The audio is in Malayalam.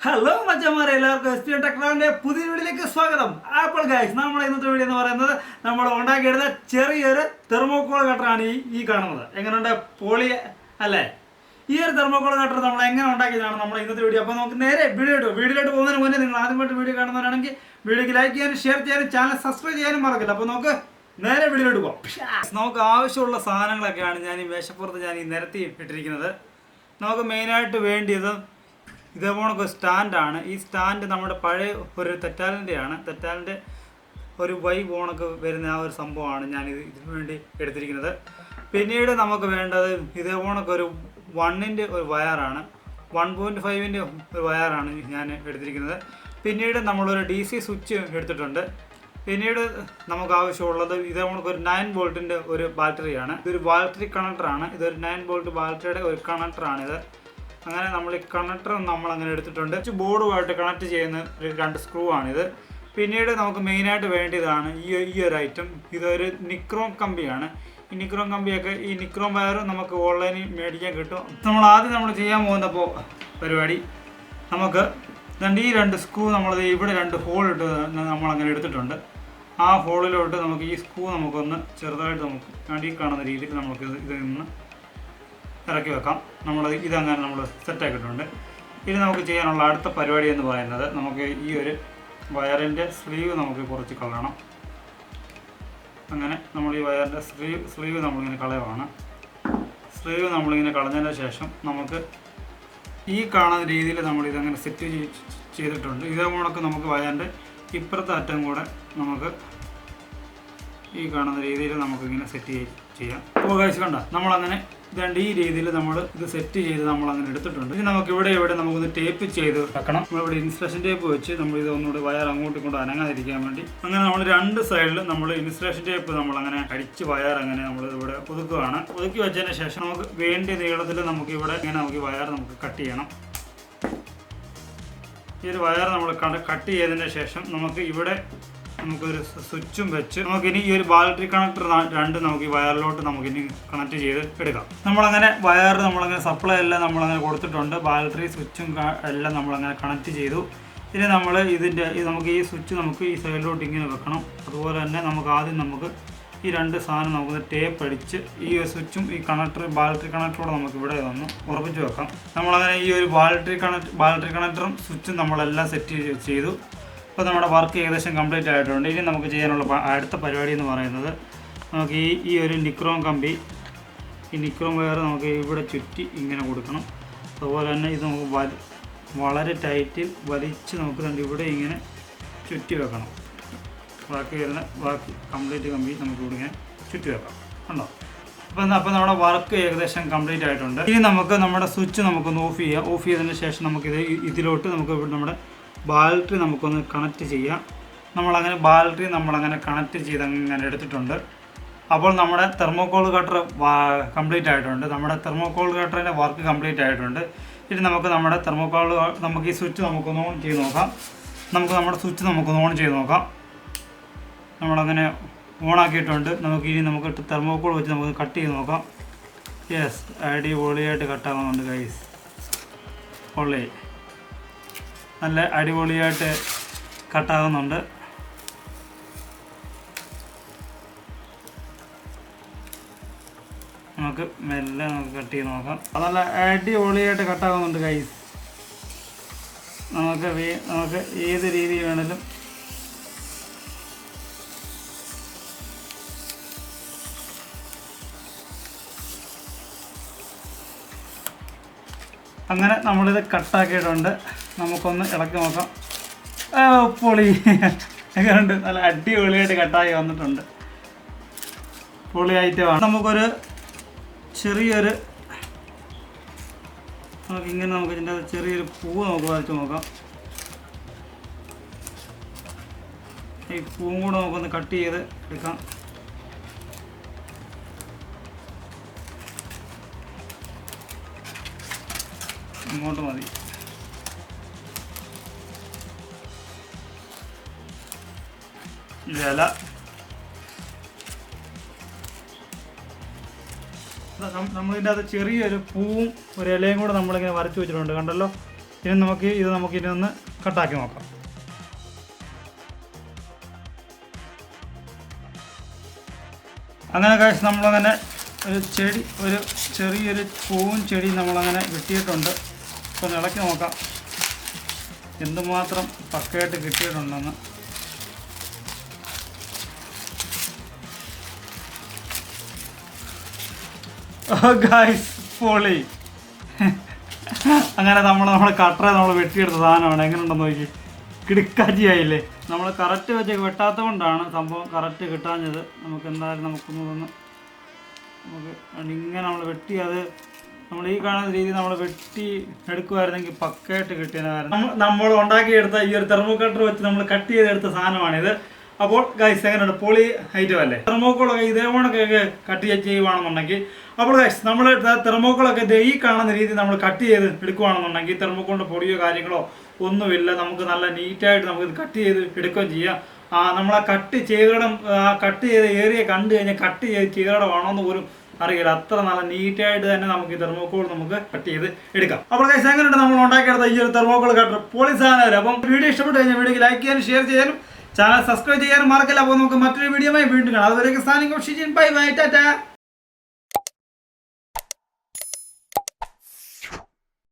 ഹലോ മച്ചന്മാരെ, എല്ലാവർക്കും എസ് ടി ടെക്നോളജിയുടെ പുതിയ വീഡിയോയിലേക്ക് സ്വാഗതം. അപ്പോൾ ഗൈസ്, നമ്മുടെ ഇന്നത്തെ വീഡിയോ എന്ന് പറയുന്നത് നമ്മൾ ഉണ്ടാക്കിയെടുത്ത ചെറിയൊരു തെർമോക്കോൾ കട്ടറാണ് ഈ കാണുന്നത്. എങ്ങനെയുണ്ട്? പൊളി അല്ലേ? ഈ ഒരു തെർമോക്കോൾ കട്ടർ നമ്മൾ എങ്ങനെ ഉണ്ടാക്കിയതാണ് നമ്മുടെ ഇന്നത്തെ വീഡിയോ. അപ്പോൾ നമുക്ക് നേരെ വീഡിയോയിലോട്ട് പോകുന്നതിന് മുന്നേ നിങ്ങൾ ആദ്യമായിട്ട് വീഡിയോ കാണുന്നവരാണെങ്കിൽ വീഡിയോക്ക് ലൈക്ക് ചെയ്യാനും ഷെയർ ചെയ്യാനും ചാനൽ സബ്സ്ക്രൈബ് ചെയ്യാനും മറക്കില്ല. അപ്പോൾ നമുക്ക് നേരെ വീഡിയോയിലോട്ട് പോകാം. നമുക്ക് ആവശ്യമുള്ള സാധനങ്ങളൊക്കെയാണ് ഞാൻ ഈ മേശപ്പുറത്ത് ഞാൻ ഈ നിരത്തി ഇട്ടിരിക്കുന്നത്. നമുക്ക് മെയിനായിട്ട് വേണ്ടിയത് ഇതേപോണൊക്കെ സ്റ്റാൻഡാണ്. ഈ സ്റ്റാൻഡ് നമ്മുടെ പഴയ ഒരു തെറ്റാലിൻ്റെ ഒരു വൈ പോണൊക്കെ വരുന്ന ആ ഒരു സംഭവമാണ് ഞാൻ ഇതിനു വേണ്ടി എടുത്തിരിക്കുന്നത്. പിന്നീട് നമുക്ക് വേണ്ടത് ഇതേപോണൊക്കെ ഒരു 1-ൻ്റെ ഒരു വയറാണ്, 1.5-ൻ്റെ ഒരു വയറാണ് ഞാൻ എടുത്തിരിക്കുന്നത്. പിന്നീട് നമ്മളൊരു DC സ്വിച്ച് എടുത്തിട്ടുണ്ട്. പിന്നീട് നമുക്ക് ആവശ്യമുള്ളത് ഇതേപോണൊക്കെ ഒരു 9 വോൾട്ടിൻ്റെ ഒരു ബാറ്ററിയാണ്. ഇതൊരു ബാറ്ററി കണക്ടറാണ്. ഇതൊരു 9 വോൾട്ട് ബാറ്ററിയുടെ ഒരു കണക്ടറാണിത്. അങ്ങനെ നമ്മൾ ഈ കണക്ടർ നമ്മളങ്ങനെ എടുത്തിട്ടുണ്ട്. ബോർഡുമായിട്ട് കണക്ട് ചെയ്യുന്ന ഒരു 2 സ്ക്രൂ ആണിത്. പിന്നീട് നമുക്ക് മെയിനായിട്ട് വേണ്ടിയതാണ് ഈ ഒരു ഐറ്റം. ഇതൊരു നിക്രോം കമ്പിയാണ്. ഈ നിക്രോം കമ്പിയൊക്കെ ഈ നിക്രോം വയർ നമുക്ക് ഓൺലൈനിൽ മേടിക്കാൻ കിട്ടും. നമ്മൾ ചെയ്യാൻ പോകുന്ന പരിപാടി, നമുക്ക് ഈ 2 സ്ക്രൂ നമ്മളത് ഇവിടെ 2 ഹോൾ ഇട്ട് നമ്മളങ്ങനെ എടുത്തിട്ടുണ്ട്. ആ ഹോളിലോട്ട് നമുക്ക് ഈ സ്ക്രൂ നമുക്കൊന്ന് ചെറുതായിട്ട് നമുക്ക് അടി കാണുന്ന രീതിയിൽ നമുക്ക് ഇതിൽ നിന്ന് ഇറക്കി വെക്കാം. ഇതങ്ങനെ നമ്മൾ സെറ്റാക്കിയിട്ടുണ്ട്. ഇനി നമുക്ക് ചെയ്യാനുള്ള അടുത്ത പരിപാടി എന്ന് പറയുന്നത്, നമുക്ക് ഈ ഒരു വയറിൻ്റെ സ്ലീവ് നമുക്ക് കുറച്ച് കളയണം. അങ്ങനെ നമ്മൾ ഈ വയറിൻ്റെ സ്ലീവ് നമ്മളിങ്ങനെ കളയുവാണ്. സ്ലീവ് നമ്മളിങ്ങനെ കളഞ്ഞതിന് ശേഷം നമുക്ക് ഈ കാണുന്ന രീതിയിൽ നമ്മളിതങ്ങനെ സെറ്റ് ചെയ്തിട്ടുണ്ട്. ഇതേപോലൊക്കെ നമുക്ക് വയറിൻ്റെ ഇപ്പുറത്തെ അറ്റം കൂടെ നമുക്ക് ഈ കാണുന്ന രീതിയിൽ നമുക്കിങ്ങനെ സെറ്റ് ചെയ്യാം. അപ്പോൾ കഴിച്ച് കണ്ട നമ്മളങ്ങനെ ഈ രീതിയിൽ നമ്മൾ ഇത് സെറ്റ് ചെയ്ത് നമ്മളങ്ങനെ എടുത്തിട്ടുണ്ട്. ഇനി നമുക്ക് ഇവിടെ നമുക്കൊന്ന് ടേപ്പ് ചെയ്ത് വെക്കണം. നമ്മളിവിടെ ഇൻസുലേഷൻ ടേപ്പ് വെച്ച് നമ്മൾ ഇത് ഒന്നുകൂടി വയർ അങ്ങോട്ടും കൊണ്ട് അനങ്ങാതിരിക്കാൻ വേണ്ടി അങ്ങനെ നമ്മൾ 2 സൈഡിലും നമ്മൾ ഇൻസുലേഷൻ ടേപ്പ് നമ്മളങ്ങനെ അടിച്ച് വയർ അങ്ങനെ നമ്മൾ ഇവിടെ ഒതുക്കുകയാണ്. ഒതുക്കി വെച്ചതിന് ശേഷം നമുക്ക് വേണ്ടിയ നീളത്തിൽ നമുക്ക് ഇവിടെ ഇങ്ങനെ നമുക്ക് വയർ നമുക്ക് കട്ട് ചെയ്യണം. ഈ ഒരു വയർ നമ്മൾ കട്ട് ചെയ്തതിന് ശേഷം നമുക്ക് ഇവിടെ നമുക്കൊരു സ്വിച്ചും വെച്ച് നമുക്കിനി ഈ ഒരു ബാറ്ററി കണക്ടർ 2 നമുക്ക് ഈ വയറിലോട്ട് നമുക്കിനി കണക്ട് ചെയ്ത് എടുക്കാം. നമ്മളങ്ങനെ വയർ നമ്മളങ്ങനെ സപ്ലൈ എല്ലാം നമ്മളങ്ങനെ കൊടുത്തിട്ടുണ്ട്. ബാറ്ററി സ്വിച്ചും എല്ലാം നമ്മളങ്ങനെ കണക്ട് ചെയ്തു. ഇനി നമ്മൾ നമുക്ക് ഈ സ്വിച്ച് നമുക്ക് ഈ സൈഡിലോട്ട് ഇങ്ങനെ വെക്കണം. അതുപോലെ തന്നെ നമുക്ക് ആദ്യം നമുക്ക് ഈ 2 സാധനം നമുക്ക് ടേപ്പ് അടിച്ച് ഈ സ്വിച്ചും ഈ ബാറ്ററി കണക്ടറോടെ നമുക്ക് ഇവിടെ ഒന്ന് ഉറപ്പിച്ച് വെക്കാം. നമ്മളങ്ങനെ ഈ ഒരു ബാറ്ററി കണക്ടറും സ്വിച്ചും നമ്മളെല്ലാം സെറ്റ് ചെയ്തു. അപ്പോൾ നമ്മുടെ വർക്ക് ഏകദേശം കംപ്ലീറ്റ് ആയിട്ടുണ്ട്. ഇനി നമുക്ക് ചെയ്യാനുള്ള അടുത്ത പരിപാടി എന്ന് പറയുന്നത്, നമുക്ക് ഈ ഒരു നിക്രോം കമ്പി, ഈ നിക്രോം വയർ നമുക്ക് ഇവിടെ ചുറ്റി ഇങ്ങനെ കൊടുക്കണം. അതുപോലെ തന്നെ ഇത് നമുക്ക് വളരെ ടൈറ്റിൽ വലിച്ച് നമുക്ക് ഇവിടെ ഇങ്ങനെ ചുറ്റി വെക്കണം. ബാക്കി കംപ്ലീറ്റ് കമ്പി നമുക്ക് ഇവിടെ ഇങ്ങനെ ചുറ്റി വെക്കാം. ഉണ്ടോ? അപ്പോൾ നമ്മുടെ വർക്ക് ഏകദേശം കംപ്ലീറ്റ് ആയിട്ടുണ്ട്. ഇനി നമുക്ക് നമ്മുടെ സ്വിച്ച് നമുക്കൊന്ന് ഓഫ് ചെയ്യാം. ഓഫ് ചെയ്തതിന് ശേഷം ഇതിലോട്ട് നമുക്ക് ഇവിടെ നമ്മുടെ ബാറ്ററി നമുക്കൊന്ന് കണക്ട് ചെയ്യാം. നമ്മളങ്ങനെ കണക്ട് ചെയ്ത് അങ്ങനെ എടുത്തിട്ടുണ്ട്. അപ്പോൾ നമ്മുടെ തെർമോക്കോൾ കട്ടർ കംപ്ലീറ്റ് ആയിട്ടുണ്ട്. നമ്മുടെ തെർമോക്കോൾ കട്ടറിൻ്റെ വർക്ക് കംപ്ലീറ്റ് ആയിട്ടുണ്ട്. ഇനി നമുക്ക് ഈ സ്വിച്ച് നമുക്കൊന്ന് ഓൺ ചെയ്ത് നോക്കാം. നമ്മുടെ സ്വിച്ച് നമുക്കൊന്ന് ഓൺ ചെയ്ത് നോക്കാം. നമ്മളങ്ങനെ ഓണാക്കിയിട്ടുണ്ട്. നമുക്ക് തെർമോക്കോൾ വെച്ച് നമുക്ക് കട്ട് ചെയ്ത് നോക്കാം. യെസ്, അടിപൊളിയായിട്ട് കട്ടാകുന്നുണ്ട് ഗൈസ്. പൊള്ളി, നല്ല അടിപൊളിയായിട്ട് കട്ടാകുന്നുണ്ട്. നമുക്ക് മെല്ലെ നമുക്ക് കട്ട് ചെയ്ത് നോക്കാം. അത് നല്ല അടിപൊളിയായിട്ട് കട്ടാകുന്നുണ്ട് ഗൈസ്. നമുക്ക് ഏത് രീതി വേണമെങ്കിലും അങ്ങനെ നമ്മളിത് കട്ടാക്കിയിട്ടുണ്ട്. നമുക്കൊന്ന് ഇളക്കി നോക്കാം. പൊളി, എങ്ങനെയുണ്ട്? നല്ല അടിപൊളിയായിട്ട് കട്ടാക്കി വന്നിട്ടുണ്ട്. പൊളി ഐറ്റമാണ്. നമുക്കൊരു ചെറിയൊരു നമുക്ക് ഇതിൻ്റെ ചെറിയൊരു പൂവ് നമുക്ക് വരച്ച് നോക്കാം. ഈ പൂവും കൂടെ നമുക്കൊന്ന് കട്ട് ചെയ്ത് എടുക്കാം. ഇങ്ങോട്ട് മതി. ഇല നമ്മളിതിൻ്റെ അത് ചെറിയൊരു പൂവും ഒരു ഇലയും കൂടെ നമ്മളിങ്ങനെ വരച്ച് വെച്ചിട്ടുണ്ട്. കണ്ടല്ലോ, ഇനി നമുക്കിനി ഒന്ന് കട്ടാക്കി നോക്കാം. അങ്ങനെ ഗൈസ് നമ്മളങ്ങനെ ഒരു ചെറിയൊരു പൂവും ചെടി നമ്മളങ്ങനെ വെട്ടിയിട്ടുണ്ട്. ഇപ്പോൾ ഇളക്കി നോക്കാം എന്തുമാത്രം പക്കയായിട്ട് കിട്ടിയിട്ടുണ്ടെന്ന്. ഗൈസ് പൊളി. അങ്ങനെ നമ്മൾ കട്ടറെ നമ്മൾ വെട്ടിയെടുത്ത സാധനമാണ്. എങ്ങനെയുണ്ടെന്ന് നോക്കി, കിടുക്കാറ്റിയായില്ലേ. നമ്മൾ കറക്റ്റ് വെച്ച് വെട്ടാത്തത് കൊണ്ടാണ് സംഭവം കറക്റ്റ് കിട്ടാഞ്ഞത്. നമുക്ക് എന്തായാലും നമുക്ക് ഇങ്ങനെ നമ്മൾ വെട്ടി അത് നമ്മൾ ഈ കാണുന്ന രീതി നമ്മൾ വെട്ടി എടുക്കുമായിരുന്നെങ്കിൽ പക്കയായിട്ട് കിട്ടിയതിനായിരുന്നു. നമ്മൾ ഉണ്ടാക്കിയെടുത്ത ഈ ഒരു തെർമോക്കട്ടർ വെച്ച് നമ്മൾ കട്ട് ചെയ്തെടുത്ത സാധനമാണിത്. അപ്പോൾ ഗൈസ് എങ്ങനെയുണ്ട്, പൊളി ഐറ്റം അല്ലേ. തെർമോക്കോളൊക്കെ ഇതേപോണൊക്കെ കട്ട് ചെയ്യുവാണെന്നുണ്ടെങ്കിൽ, അപ്പോൾ ഗൈസ് നമ്മൾ തെർമോക്കോളൊക്കെ ഈ കാണുന്ന രീതി നമ്മൾ കട്ട് ചെയ്ത് എടുക്കുകയാണെന്നുണ്ടെങ്കിൽ തെർമോക്കോളിൻ്റെ പൊടിയോ കാര്യങ്ങളോ ഒന്നുമില്ല. നമുക്ക് നല്ല നീറ്റായിട്ട് നമുക്ക് കട്ട് ചെയ്ത് എടുക്കുകയും ചെയ്യാം. നമ്മളാ കട്ട് ചെയ്ത ഏരിയ കണ്ടു കഴിഞ്ഞാൽ കട്ട് ചെയ്തോടമാണോന്ന് പോലും അറിയില്ല. അത്ര നല്ല നീറ്റായിട്ട് തന്നെ നമുക്ക് ഈ തെർമോക്കോൾ നമുക്ക് കട്ട് ചെയ്ത് എടുക്കാം. അപ്പോൾ ഗൈസ് എങ്ങനെയുണ്ട് നമ്മൾ ഉണ്ടാക്കിയെടുത്ത ഈ ഒരു തെർമോക്കോൾ കട്ടർ പൊളി സാധനം. അപ്പം വീഡിയോ ഇഷ്ടപ്പെട്ട് കഴിഞ്ഞാൽ വീഡിയോക്ക് ലൈക്ക് ചെയ്യാനും ഷെയർ ചെയ്യാനും ചാനൽ സബ്സ്ക്രൈബ് ചെയ്യാനും മറക്കില്ല. അപ്പോൾ നമുക്ക് മറ്റൊരു വീഡിയോയുമായി വീണ്ടും കാണാം. അതുവരെയൊക്കെ signing off. Bye bye, Tata.